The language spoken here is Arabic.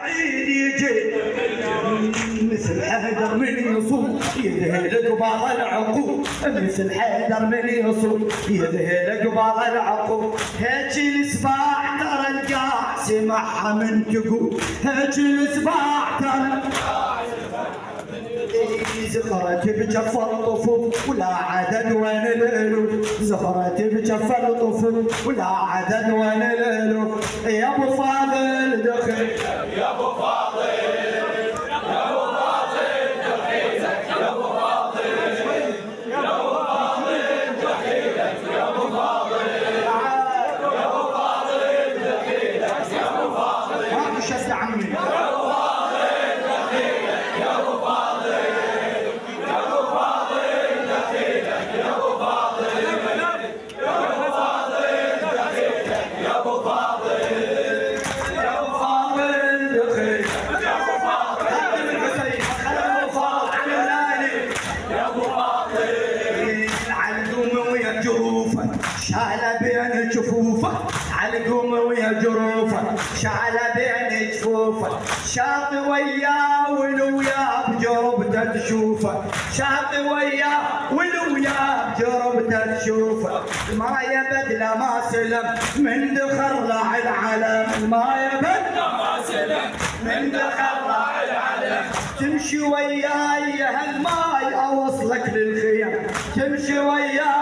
عيد يجي مثل حيدر من يصوم يذهل قبال العقوب، مثل حيدر من يصوم يذهل قبال العقوب. هيك الصباح ترى القاع سمعها من تقول، هيك الصباح ترى زهرت بجف الطفوف ولا عدد وين الالوف، زهرت بجف الطفوف ولا عدد وين الالوف. يا ابو فاضل دخل يا ابو فاضل يا ابو فاضل دخيلك يا ابو فاضل يا ابو فاضل دخيلك يا ابو فاضل يا ابو فاضل دخيلك يا ابو فاضل ما تشد عمي يا ابو فاضل دخيلك يا ابو فاضل يا ابو فاضل دخيلك يا ابو فاضل يا ابو فاضل دخيلك يا ابو فاضل يا ابو فاضل دخيلك يا ابو فاضل يا ابو فاضل يا ابو فاضل علقوم ويا جروفه شاله بين جفوفه، علقوم ويا جروفه شاله بين جفوفه، شاطي وياه ولو وياه بجربته تشوفه، شاطي وياه ولو وياه بجربته تشوفه. ما يبدله ما سلم من دخل راح العالم، ما يبدله ما سلم من دخل راح العالم. تمشي وياي هالماي اوصلك للخيام، تمشي وياي